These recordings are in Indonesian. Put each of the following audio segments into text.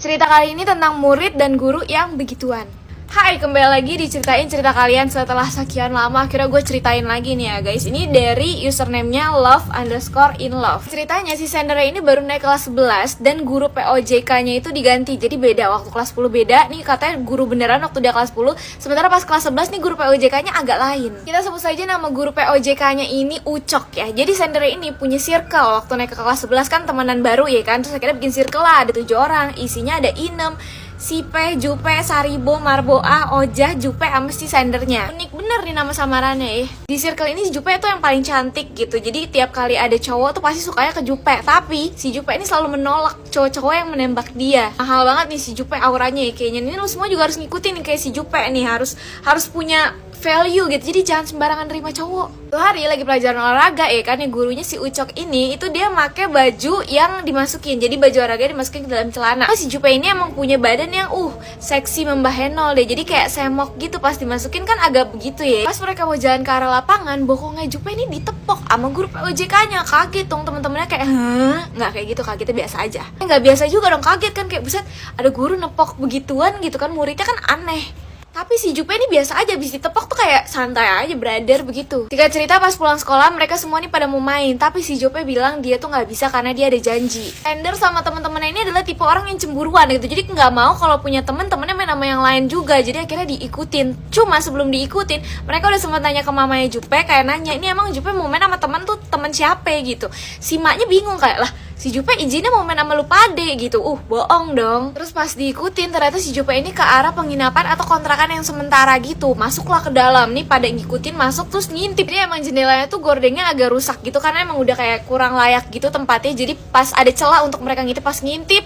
Cerita kali ini tentang murid dan guru yang begituan. Hai, kembali lagi diceritain cerita kalian setelah sekian lama. Akhirnya gue ceritain lagi nih ya guys. Ini dari username-nya love_in_love. Ceritanya si Sandra ini baru naik kelas 11 dan guru POJK-nya itu diganti. Jadi beda, waktu kelas 10 beda. Nih katanya guru beneran waktu dia kelas 10. Sementara pas kelas 11 nih guru POJK-nya agak lain. Kita sebut saja nama guru POJK-nya ini Ucok ya. Jadi Sandra ini punya circle. Waktu naik ke kelas 11 kan temenan baru ya kan. Terus akhirnya bikin circle lah, ada 7 orang. Isinya ada Inem, Sipe, Jupe, Saribo, Marboa, Ojah, Jupe, sama si Sandernya. Unik bener nih nama samarannya ya. Di circle ini si Jupe itu yang paling cantik gitu. Jadi tiap kali ada cowok tuh pasti sukanya ke Jupe. Tapi si Jupe ini selalu menolak cowok-cowok yang menembak dia. Mahal banget nih si Jupe auranya ya kayaknya. Ini lu semua juga harus ngikutin nih kayak si Jupe nih. Harus punya value gitu. Jadi jangan sembarangan terima cowok. Tuh hari lagi pelajaran olahraga ya kan, ya gurunya si Ucok ini itu dia pakai baju yang dimasukin. Jadi baju olahraga dimasukin ke dalam celana. Si Jupe ini emang punya badan yang seksi membahenol deh. Jadi kayak semok gitu, pas dimasukin kan agak begitu ya. Pas mereka mau jalan ke arah lapangan, bokongnya Jupe ini ditepok sama guru POJK-nya. Kaget dong teman-temannya kayak, "Hah?" Nggak kayak gitu, kagetnya biasa aja. Nggak biasa juga dong, kaget kan kayak buset, ada guru nepok begituan gitu kan, muridnya kan aneh. Tapi si Jupe ini biasa aja, habis ditepok tuh kayak santai aja, brother, begitu. Jika cerita pas pulang sekolah, mereka semua nih pada mau main. Tapi si Jupe bilang dia tuh gak bisa karena dia ada janji. Ender sama teman-temannya ini adalah tipe orang yang cemburuan gitu. Jadi gak mau kalau punya temen-temennya main sama yang lain juga. Jadi akhirnya diikutin. Cuma sebelum diikutin, mereka udah sempat tanya ke mamanya Jupe, kayak nanya, ini emang Jupe mau main sama temen tuh temen siapa gitu. Si maknya bingung kayak, lah si Jupe izinnya mau main sama lu pade gitu. Bohong dong. Terus pas diikutin, ternyata si Jupe ini ke arah penginapan atau kontrakan yang sementara gitu. Masuklah ke dalam nih, pada ngikutin masuk terus ngintip. Dia emang jendelanya tuh gordengnya agak rusak gitu karena emang udah kayak kurang layak gitu tempatnya. Jadi pas ada celah untuk mereka ngintip, pas ngintip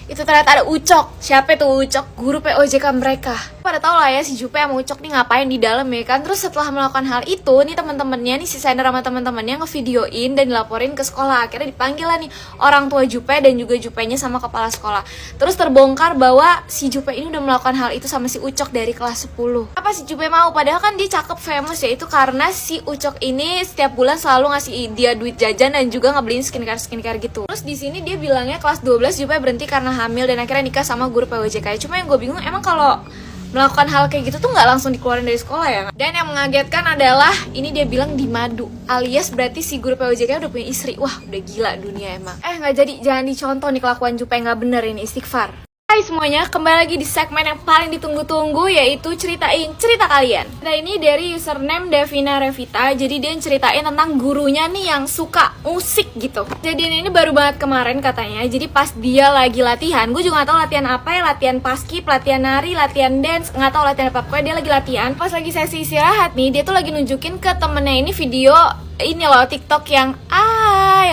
itu ternyata ada Ucok. Siapa tuh Ucok? Guru POJK mereka. Pada tau lah ya si Jupe sama Ucok nih ngapain di dalam ya kan. Terus setelah melakukan hal itu nih teman-temannya nih, si Sander sama teman-temannya ngevideoin dan dilaporin ke sekolah. Akhirnya dipanggil lah nih orang tua Jupe dan juga Jupenya sama kepala sekolah. Terus terbongkar bahwa si Jupe ini udah melakukan hal itu sama si Ucok dari kelas 10. Apa si Jupe mau? Padahal kan dia cakep, famous ya. Itu karena si Ucok ini setiap bulan selalu ngasih dia duit jajan dan juga ngebeliin skincare gitu. Terus di sini dia bilangnya kelas 12 Jupe berhenti karena hamil dan akhirnya nikah sama guru POJK. Cuma yang gue bingung, emang kalau melakukan hal kayak gitu tuh nggak langsung dikeluarin dari sekolah ya? Dan yang mengagetkan adalah ini dia bilang di madu, alias berarti si guru POJK udah punya istri. Wah, udah gila dunia emang. Nggak jadi, jangan dicontoh nih kelakuan Jupe, nggak bener ini, istighfar. Hai semuanya, kembali lagi di segmen yang paling ditunggu-tunggu, yaitu ceritain cerita kalian. Cerita ini dari username Devina Revita. Jadi dia ceritain tentang gurunya nih yang suka musik gitu. Jadi ini baru banget kemarin katanya. Jadi pas dia lagi latihan, gue juga gak tahu latihan apa ya, latihan paskib, latihan nari, latihan dance, gak tahu latihan apa. Pokoknya dia lagi latihan. Pas lagi sesi istirahat nih, dia tuh lagi nunjukin ke temennya ini video ini loh, TikTok yang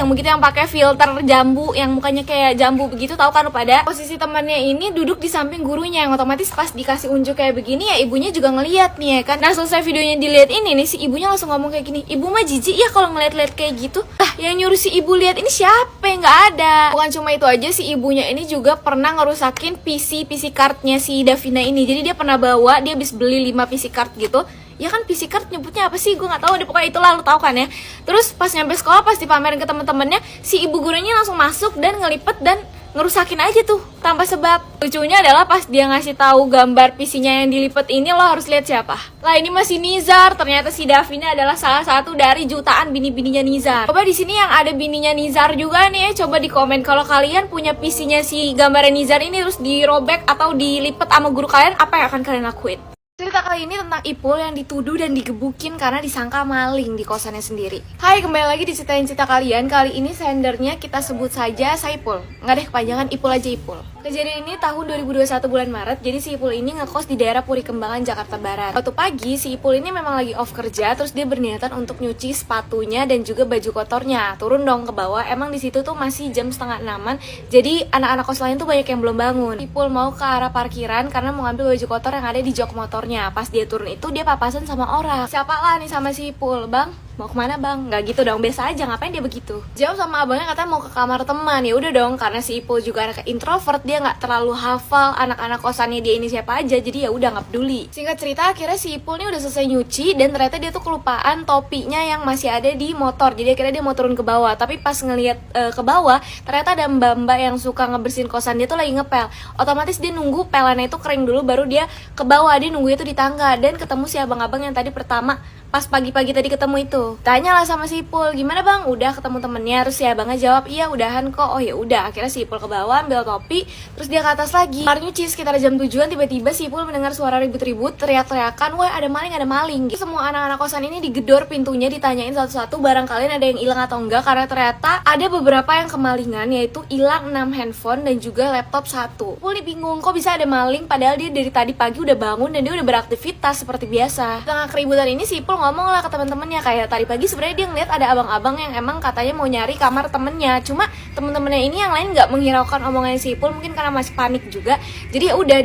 begitu, yang pakai filter jambu, yang mukanya kayak jambu begitu, tahu kan lu pada. Posisi temannya ini duduk di samping gurunya, yang otomatis pas dikasih unjuk kayak begini ya ibunya juga ngeliat nih ya kan. Nah selesai videonya dilihat ini nih, si ibunya langsung ngomong kayak gini, ibu mah jijik ya kalau ngeliat-liat kayak gitu. Yang nyuruh si ibu lihat ini siapa? Nggak ada. Bukan cuma itu aja, si ibunya ini juga pernah ngerusakin PC cardnya si Davina ini. Jadi dia pernah bawa, dia habis beli 5 PC card gitu. Ya kan PC card nyebutnya apa sih? Gue nggak tahu deh, pokoknya itulah, lu tahu kan ya. Terus pas nyampe sekolah, pas dipamerin ke temen-temennya, si ibu gurunya langsung masuk dan ngelipet dan ngerusakin aja tuh tanpa sebab. Lucunya adalah pas dia ngasih tahu gambar PC-nya yang dilipet ini, lo harus lihat siapa. Lah ini masih Nizar. Ternyata si Davina adalah salah satu dari jutaan bini-bininya Nizar. Coba di sini yang ada bininya Nizar juga nih ya, coba di komen kalau kalian punya PC-nya si gambarnya Nizar ini terus dirobek atau dilipet sama guru kalian, apa yang akan kalian lakuin? Cerita kali ini tentang Ipul yang dituduh dan digebukin karena disangka maling di kosannya sendiri. Hai, kembali lagi diceritain cerita kalian. Kali ini sendernya kita sebut saja Saipul. Nggak deh, kepanjangan Ipul aja, Ipul. Kejadian ini tahun 2021 bulan Maret. Jadi si Ipul ini ngekos di daerah Puri Kembangan, Jakarta Barat. Waktu pagi, si Ipul ini memang lagi off kerja. Terus dia berniatan untuk nyuci sepatunya dan juga baju kotornya. Turun dong ke bawah. Emang di situ tuh masih jam setengah 6-an. Jadi anak-anak kos lain tuh banyak yang belum bangun. Ipul mau ke arah parkiran karena mau ngambil baju kotor yang ada di jok motornya. Pas dia turun itu dia papasan sama orang. Siapa lah nih sama si Ipul? Bang, mau kemana bang? Nggak gitu dong, biasa aja, ngapain dia begitu? Jawab sama abangnya katanya mau ke kamar teman. Ya udah dong, karena si Ipul juga anak introvert, dia nggak terlalu hafal anak-anak kosannya dia ini siapa aja, jadi ya udah nggak peduli. Singkat cerita, akhirnya si Ipul nih udah selesai nyuci dan ternyata dia tuh kelupaan topinya yang masih ada di motor. Jadi akhirnya dia mau turun ke bawah, tapi pas ngelihat ke bawah ternyata ada mbak-mbak yang suka ngebersihin kosan dia tuh lagi ngepel. Otomatis dia nunggu pelannya itu kering dulu baru dia ke bawah. Dia nunggu itu di tangga dan ketemu si abang-abang yang tadi pertama pas pagi-pagi tadi ketemu itu. Tanyalah sama si Ipul, gimana bang? Udah ketemu temennya? Terus si abangnya jawab, iya udahan kok. Oh ya udah. Akhirnya si Ipul ke bawah ambil topi, terus dia ke atas lagi. Kelar nyuci sekitar jam 7-an, tiba-tiba si Ipul mendengar suara ribut-ribut, teriak-teriakan, wah ada maling, ada maling. Gitu. Semua anak-anak kosan ini digedor pintunya, ditanyain satu-satu barang kalian ada yang hilang atau enggak, karena ternyata ada beberapa yang kemalingan, yaitu hilang 6 handphone dan juga laptop 1. Ipul nih bingung, kok bisa ada maling padahal dia dari tadi pagi udah bangun dan dia udah beraktivitas seperti biasa. Tengah keributan ini si Ipul ngomong lah ke teman-temannya, kayak tadi pagi sebenarnya dia ngeliat ada abang-abang yang emang katanya mau nyari kamar temennya, cuma temen-temennya ini yang lain nggak menghiraukan omongan si Ipul, mungkin karena masih panik juga, jadi ya udah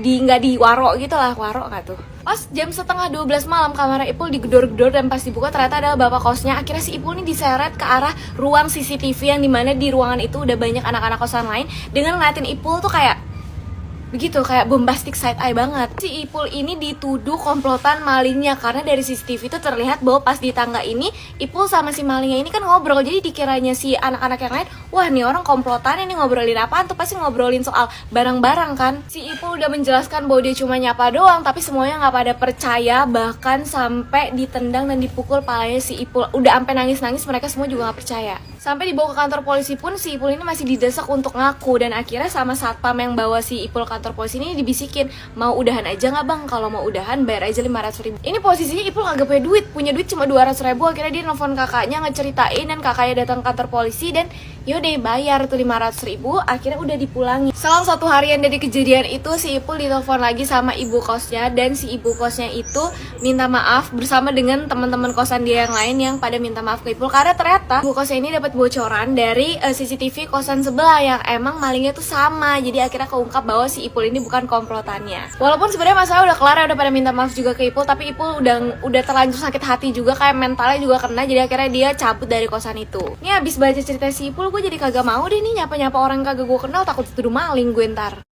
nggak diwaro gitu lah, waro nggak tuh. Pas jam setengah 12 malam kamar Ipul digedor-gedor dan pas dibuka ternyata ada bapak kosnya. Akhirnya si Ipul ini diseret ke arah ruang CCTV yang dimana di ruangan itu udah banyak anak-anak kosan lain dengan ngeliatin Ipul tuh kayak begitu, kayak bombastic side eye banget. Si Ipul ini dituduh komplotan malingnya karena dari CCTV itu terlihat bahwa pas di tangga ini Ipul sama si malingnya ini kan ngobrol. Jadi dikiranya si anak-anak yang lain, wah nih orang komplotan ini ngobrolin apaan tuh, pasti ngobrolin soal barang-barang kan. Si Ipul udah menjelaskan bahwa dia cuma nyapa doang, tapi semuanya nggak pada percaya, bahkan sampai ditendang dan dipukul palanya si Ipul. Udah sampai nangis-nangis, mereka semua juga nggak percaya. Sampai dibawa ke kantor polisi pun si Ipul ini masih didesak untuk ngaku, dan akhirnya sama satpam yang bawa si Ipul ke kantor polisi ini dibisikin, mau udahan aja nggak bang? Kalau mau udahan bayar aja 500.000. Ini posisinya Ipul nggak punya duit cuma 200.000. Akhirnya dia nelfon kakaknya ngeceritain dan kakaknya datang ke kantor polisi dan yaudah bayar tuh 500.000. Akhirnya udah dipulangi. Selang 1 harian dari kejadian itu si Ipul ditelepon lagi sama ibu kosnya, dan si ibu kosnya itu minta maaf bersama dengan teman-teman kosan dia yang lain yang pada minta maaf ke Ipul karena ternyata ibu kosnya ini dapat bocoran dari CCTV kosan sebelah yang emang malingnya tuh sama. Jadi akhirnya keungkap bahwa si Ipul ini bukan komplotannya. Walaupun sebenarnya masalah udah kelar ya, udah pada minta maaf juga ke Ipul, tapi Ipul udah terlanjur sakit hati juga, kayak mentalnya juga kena. Jadi akhirnya dia cabut dari kosan itu. Ini habis baca cerita si Ipul, gue jadi kagak mau deh nih nyapa-nyapa orang kagak gue kenal, takut dituduh maling gue ntar.